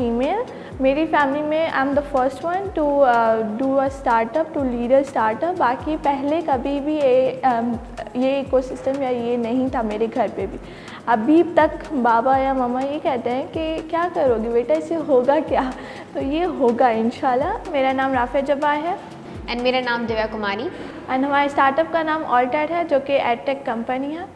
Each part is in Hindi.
फीमेल। मेरी फैमिली में I am the first one to do a startup, to lead a startup. बाकी पहले कभी भी ये इकोसिस्टम या ये नहीं था मेरे घर पे भी। अभी तक बाबा या मम्मा ये कहते हैं कि क्या करोगी बेटा, इससे होगा क्या, तो ये होगा इंशाल्लाह। मेरा नाम राफिया जब्बा है एंड मेरा नाम दिव्या कुमारी एंड हमारे स्टार्टअप का नाम ऑल्टेड है, जो कि एडटेक कंपनी है।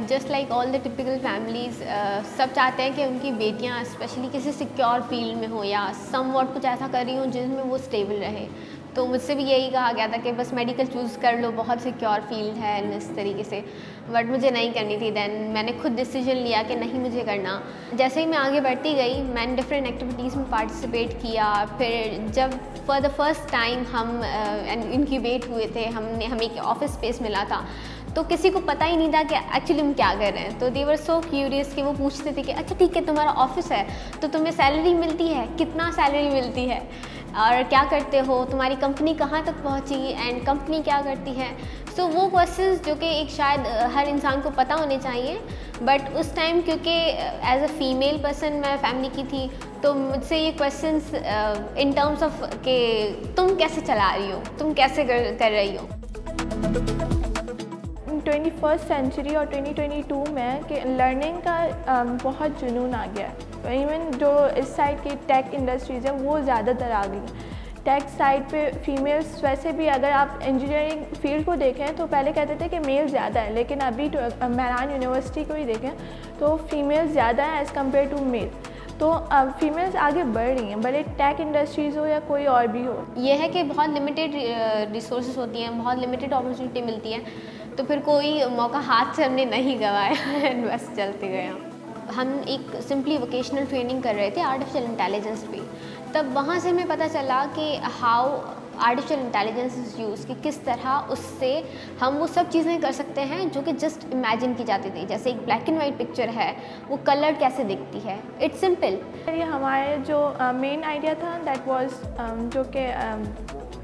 Just like all the typical families, सब चाहते हैं कि उनकी बेटियां स्पेशली किसी सिक्योर फील्ड में हो या समवॉट कुछ ऐसा कर रही हो जिसमें वो स्टेबल रहे। तो मुझसे भी यही कहा गया था कि बस मेडिकल चूज़ कर लो, बहुत सिक्योर फील्ड है इस तरीके से, बट मुझे नहीं करनी थी। दैन मैंने खुद डिसीजन लिया कि नहीं मुझे करना। जैसे ही मैं आगे बढ़ती गई मैंने डिफरेंट एक्टिविटीज़ में पार्टिसिपेट किया। फिर जब फॉर द फर्स्ट टाइम हम इनक्यूबेट हुए थे, हमें एक ऑफिस स्पेस मिला था, तो किसी को पता ही नहीं था कि एक्चुअली हम क्या कर रहे हैं। तो दे वर सो क्यूरियस कि वो पूछते थे कि अच्छा ठीक है, तुम्हारा ऑफिस है तो तुम्हें सैलरी मिलती है, कितना सैलरी मिलती है, और क्या करते हो, तुम्हारी कंपनी कहाँ तक पहुँची एंड कंपनी क्या करती है। सो वो क्वेश्चंस जो कि एक शायद हर इंसान को पता होने चाहिए, बट उस टाइम क्योंकि एज अ फीमेल पर्सन मैं फैमिली की थी, तो मुझसे ये क्वेश्चंस इन टर्म्स ऑफ कि तुम कैसे चला रही हो, तुम कैसे कर रही हो। 21st सेंचुरी और 2022 में कि लर्निंग का बहुत जुनून आ गया है। इवन जो इस साइड की टेक इंडस्ट्रीज़ है वो ज़्यादातर आ गई। टेक साइड पे फीमेल्स, वैसे भी अगर आप इंजीनियरिंग फील्ड को देखें तो पहले कहते थे कि मेल ज़्यादा है, लेकिन अभी मेहरान यूनिवर्सिटी को ही देखें तो फीमेल्स ज़्यादा है एज़ कम्पेयर टू मेल। तो फीमेल्स आगे बढ़ रही हैं, भले टेक इंडस्ट्रीज़ हो या कोई और भी हो। ये है कि बहुत लिमिटेड रिसोर्सेज होती हैं, बहुत लिमिटेड अपॉर्चुनिटी मिलती है, तो फिर कोई मौका हाथ से हमने नहीं गंवाया एंड बस चलते गए। हम एक सिंपली वोकेशनल ट्रेनिंग कर रहे थे आर्टिफिशियल इंटेलिजेंस पे, तब वहाँ से हमें पता चला कि how artificial intelligence is use, कि किस तरह उससे हम वो सब चीज़ें कर सकते हैं जो कि जस्ट इमेजिन की जाती थी। जैसे एक ब्लैक एंड वाइट पिक्चर है, वो कलर कैसे दिखती है, इट्स सिंपल। ये हमारे जो मेन आइडिया था दैट वाज जो कि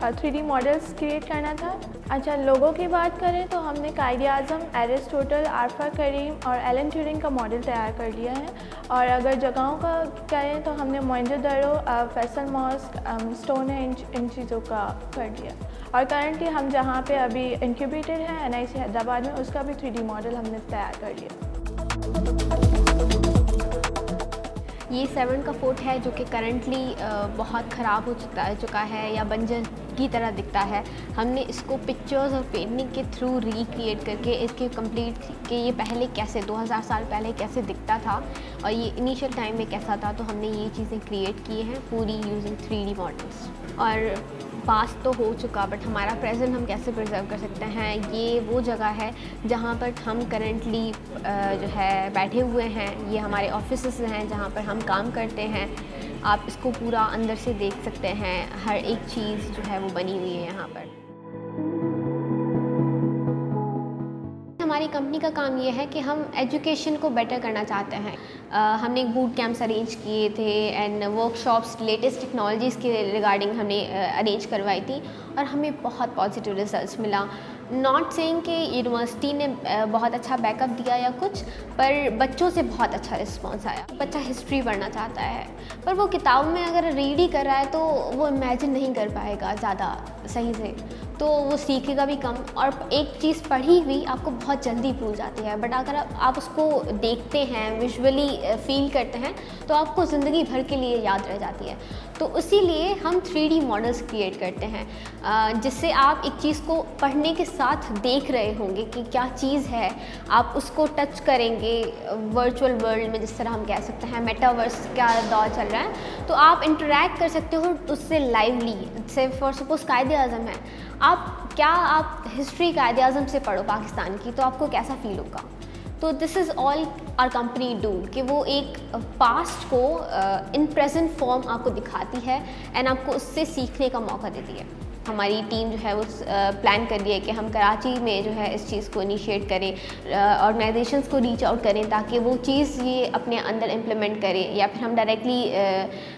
3D मॉडल्स क्रिएट करना था। अच्छा, लोगों की बात करें तो हमने कायद-ए-आज़म, एरिस्टोटल, आरफा करीम और एलन ट्यूरिंग का मॉडल तैयार कर लिया है। और अगर जगहों का करें तो हमने मोहनजोदड़ो, फैसल मॉस्क, स्टोनहेंज, इन चीज़ों का कर लिया। और करंटली हम जहाँ पे अभी इंक्यूबेटेड है NIC हैदराबाद में, उसका भी 3D मॉडल हमने तैयार कर लिया। ये 7 का फोर्ट है जो कि करंटली बहुत ख़राब हो चुका है या बंजर की तरह दिखता है। हमने इसको पिक्चर्स और पेंटिंग के थ्रू रिक्रिएट करके इसके कंप्लीट कि ये पहले कैसे 2000 साल पहले कैसे दिखता था और ये इनिशियल टाइम में कैसा था, तो हमने ये चीज़ें क्रिएट की हैं पूरी यूजिंग 3D मॉडल्स। और पास्ट तो हो चुका, बट हमारा प्रेजेंट हम कैसे प्रिजर्व कर सकते हैं, ये वो जगह है जहाँ पर हम करंटली जो है बैठे हुए हैं। ये हमारे ऑफिसेस हैं जहाँ पर हम काम करते हैं। आप इसको पूरा अंदर से देख सकते हैं, हर एक चीज़ जो है वो बनी हुई है यहाँ पर। हमारी कंपनी का काम ये है कि हम एजुकेशन को बेटर करना चाहते हैं। हमने बूट कैंप्स अरेंज किए थे एंड वर्कशॉप्स लेटेस्ट टेक्नोलॉजीज़ के रिगार्डिंग हमने अरेंज करवाई थी और हमें बहुत पॉजिटिव रिजल्ट्स मिला। नॉट सेइंग कि यूनिवर्सिटी ने बहुत अच्छा बैकअप दिया या कुछ, पर बच्चों से बहुत अच्छा रिस्पॉन्स आया। बच्चा हिस्ट्री पढ़ना चाहता है पर वो किताब में अगर रीड ही कर रहा है तो वो इमेजिन नहीं कर पाएगा ज़्यादा सही से, तो वो सीखेगा भी कम। और एक चीज़ पढ़ी हुई आपको बहुत जल्दी भूल जाती है, बट अगर आप उसको देखते हैं, विजुअली फील करते हैं, तो आपको ज़िंदगी भर के लिए याद रह जाती है। तो इसीलिए हम 3D मॉडल्स क्रिएट करते हैं जिससे आप एक चीज़ को पढ़ने के साथ देख रहे होंगे कि क्या चीज़ है, आप उसको टच करेंगे वर्चुअल वर्ल्ड में, जिस तरह हम कह सकते हैं मेटावर्स का दौर चल रहा है, तो आप इंटरेक्ट कर सकते हो उससे लाइवली। से फॉर सपोज कायद-ए-आज़म है, आप हिस्ट्री कायद-ए-आज़म से पढ़ो पाकिस्तान की, तो आपको कैसा फील होगा। तो this is all our company do, कि वो एक पास्ट को इन प्रेजेंट फॉर्म आपको दिखाती है एंड आपको उससे सीखने का मौका देती है। हमारी टीम जो है वो प्लान कर रही है कि हम कराची में जो है इस चीज़ को इनिशिएट करें, ऑर्गेनाइजेशंस को रीच आउट करें ताकि वो चीज़ ये अपने अंदर इम्प्लीमेंट करें, या फिर हम डायरेक्टली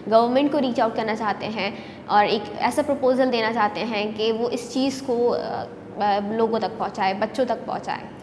गवर्नमेंट को रीच आउट करना चाहते हैं और एक ऐसा प्रपोज़ल देना चाहते हैं कि वो इस चीज़ को लोगों तक पहुँचाए, बच्चों तक पहुँचाए।